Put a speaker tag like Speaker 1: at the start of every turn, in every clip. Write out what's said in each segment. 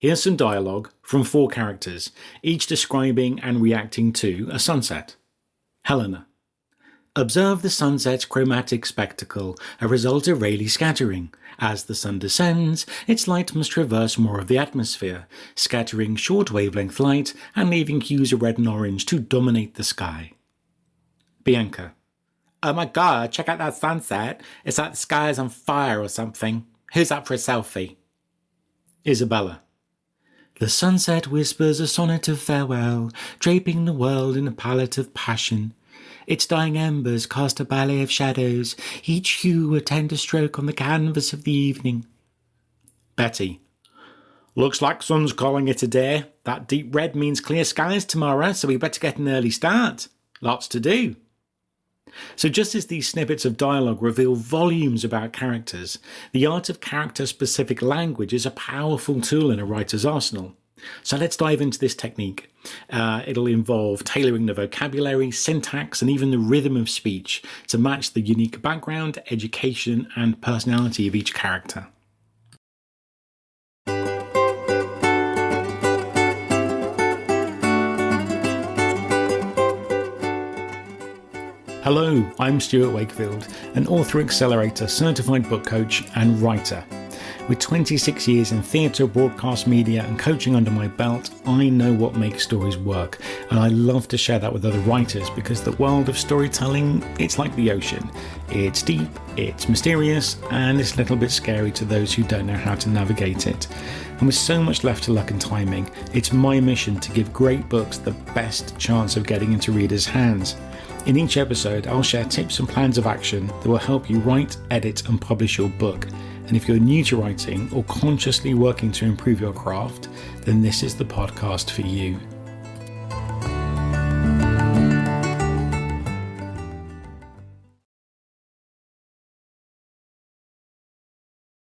Speaker 1: Here's some dialogue from 4 characters, each describing and reacting to a sunset. Helena. Observe the sunset's chromatic spectacle, a result of Rayleigh scattering. As the sun descends, its light must traverse more of the atmosphere, scattering short wavelength light and leaving hues of red and orange to dominate the sky. Bianca. Oh my god, check out that sunset. It's like the sky is on fire or something. Who's up for a selfie? Isabella. The sunset whispers a sonnet of farewell, draping the world in a palette of passion. Its dying embers cast a ballet of shadows, each hue a tender stroke on the canvas of the evening. Betty. Looks like sun's calling it a day. That deep red means clear skies tomorrow, so we better get an early start. Lots to do. So just as these snippets of dialogue reveal volumes about characters, the art of character-specific language is a powerful tool in a writer's arsenal. So let's dive into this technique. It'll involve tailoring the vocabulary, syntax, and even the rhythm of speech to match the unique background, education, and personality of each character. Hello, I'm Stuart Wakefield, an Author Accelerator Certified book coach and writer. With 26 years in theatre, broadcast media and coaching under my belt, I know what makes stories work, and I love to share that with other writers because the world of storytelling, it's like the ocean. It's deep, it's mysterious, and it's a little bit scary to those who don't know how to navigate it. And with so much left to luck and timing, it's my mission to give great books the best chance of getting into readers' hands. In each episode, I'll share tips and plans of action that will help you write, edit, and publish your book. And if you're new to writing or consciously working to improve your craft, then this is the podcast for you.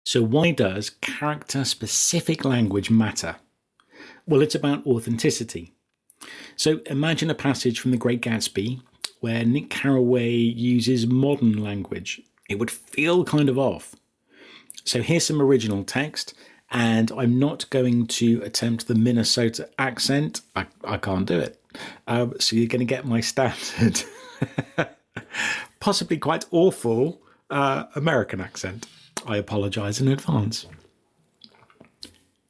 Speaker 1: So why does character-specific language matter? Well, it's about authenticity. So imagine a passage from The Great Gatsby where Nick Carraway uses modern language. It would feel kind of off. So here's some original text, and I'm not going to attempt the Minnesota accent. I can't do it. So you're going to get my standard, possibly quite awful American accent. I apologize in advance.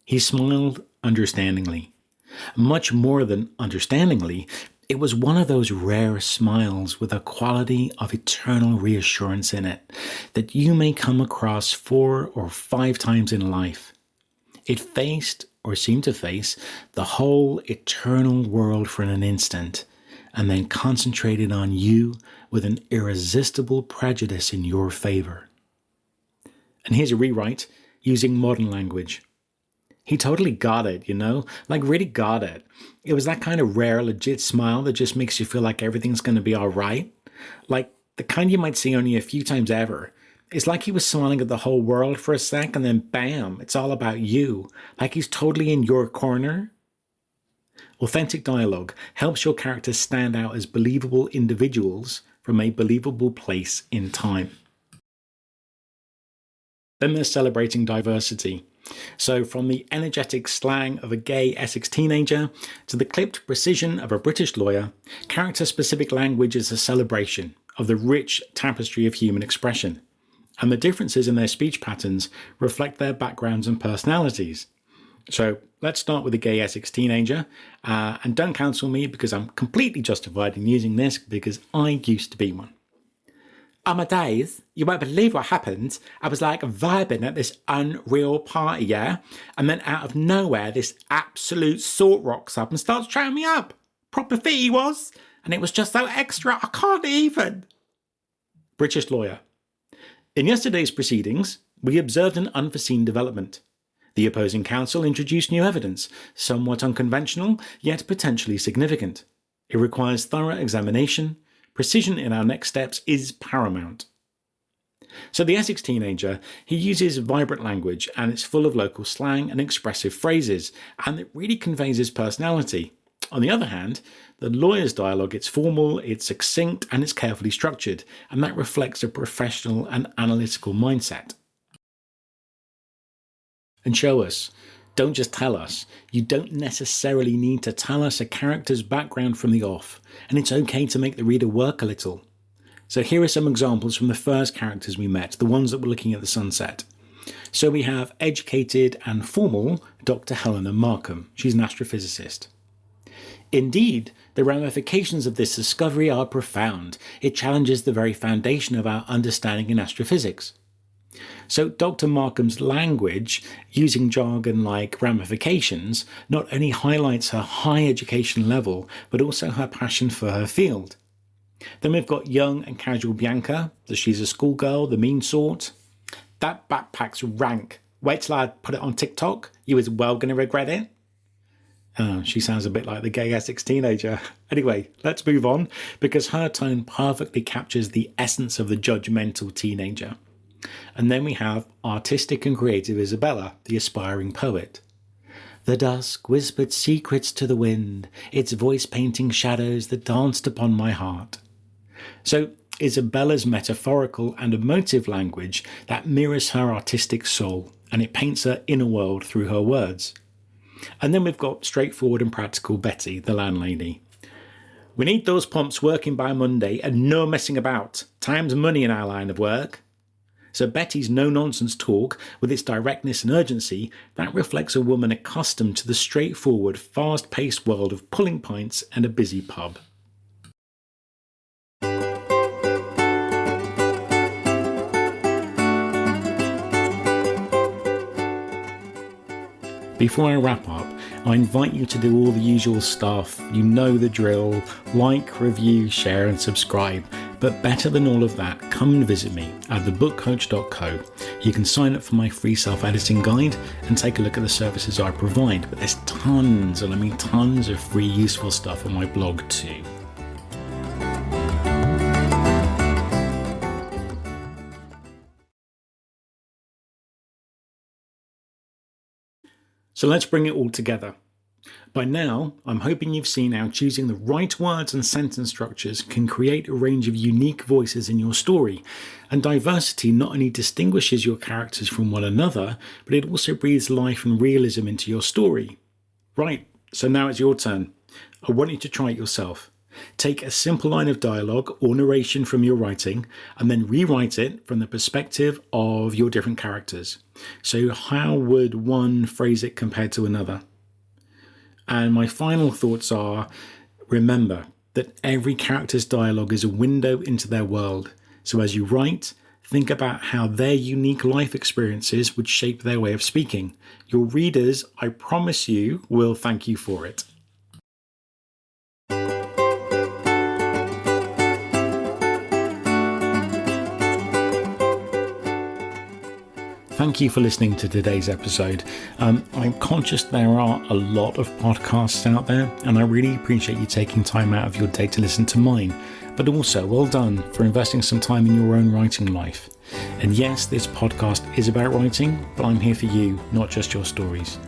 Speaker 1: He smiled understandingly. Much more than understandingly, it was one of those rare smiles with a quality of eternal reassurance in it that you may come across 4 or 5 times in life. It faced, or seemed to face, the whole eternal world for an instant, and then concentrated on you with an irresistible prejudice in your favor. And here's a rewrite using modern language. He totally got it, like really got it. It was that kind of rare, legit smile that just makes you feel like everything's going to be all right. Like the kind you might see only a few times ever. It's like he was smiling at the whole world for a sec and then bam, it's all about you. Like he's totally in your corner. Authentic dialogue helps your characters stand out as believable individuals from a believable place in time. Then there's celebrating diversity. So from the energetic slang of a gay Essex teenager to the clipped precision of a British lawyer, character-specific language is a celebration of the rich tapestry of human expression. And the differences in their speech patterns reflect their backgrounds and personalities. So let's start with the gay Essex teenager. And don't cancel me because I'm completely justified in using this because I used to be one. Oh my days, you won't believe what happened. I was like vibing at this unreal party, yeah? And then out of nowhere, this absolute sort rocks up and starts chatting me up. Proper fit he was. And it was just so extra, I can't even. British lawyer. In yesterday's proceedings, we observed an unforeseen development. The opposing counsel introduced new evidence, somewhat unconventional, yet potentially significant. It requires thorough examination. Precision in our next steps is paramount. So the Essex teenager, he uses vibrant language and it's full of local slang and expressive phrases, and it really conveys his personality. On the other hand, the lawyer's dialogue, it's formal, it's succinct, and it's carefully structured, and that reflects a professional and analytical mindset. And show us. Don't just tell us. You don't necessarily need to tell us a character's background from the off, and it's okay to make the reader work a little. So here are some examples from the first characters we met, the ones that were looking at the sunset. So we have educated and formal Dr. Helena Markham. She's an astrophysicist. Indeed, the ramifications of this discovery are profound. It challenges the very foundation of our understanding in astrophysics. So Dr. Markham's language, using jargon like ramifications, not only highlights her high education level, but also her passion for her field. Then we've got young and casual Bianca, that she's a schoolgirl, the mean sort. That backpack's rank. Wait till I put it on TikTok. You was well going to regret it. She sounds a bit like the gay Essex teenager. Anyway, let's move on, because her tone perfectly captures the essence of the judgmental teenager. And then we have artistic and creative Isabella, the aspiring poet. The dusk whispered secrets to the wind, its voice painting shadows that danced upon my heart. So Isabella's metaphorical and emotive language that mirrors her artistic soul, and it paints her inner world through her words. And then we've got straightforward and practical Betty, the landlady. We need those pumps working by Monday and no messing about. Time's money in our line of work. So Betty's no-nonsense talk, with its directness and urgency, that reflects a woman accustomed to the straightforward, fast-paced world of pulling pints and a busy pub. Before I wrap up, I invite you to do all the usual stuff. You know the drill. Like, review, share and subscribe. But better than all of that, come and visit me at thebookcoach.co. You can sign up for my free self-editing guide and take a look at the services I provide. But there's tons, and I mean tons of free useful stuff on my blog too. So let's bring it all together. By now, I'm hoping you've seen how choosing the right words and sentence structures can create a range of unique voices in your story. And diversity not only distinguishes your characters from one another, but it also breathes life and realism into your story. Right, so now it's your turn. I want you to try it yourself. Take a simple line of dialogue or narration from your writing and then rewrite it from the perspective of your different characters. So how would one phrase it compared to another? And my final thoughts are, remember that every character's dialogue is a window into their world. So as you write, think about how their unique life experiences would shape their way of speaking. Your readers, I promise you, will thank you for it. Thank you for listening to today's episode. I'm conscious there are a lot of podcasts out there, and I really appreciate you taking time out of your day to listen to mine. But also, well done for investing some time in your own writing life. And yes, this podcast is about writing, but I'm here for you, not just your stories.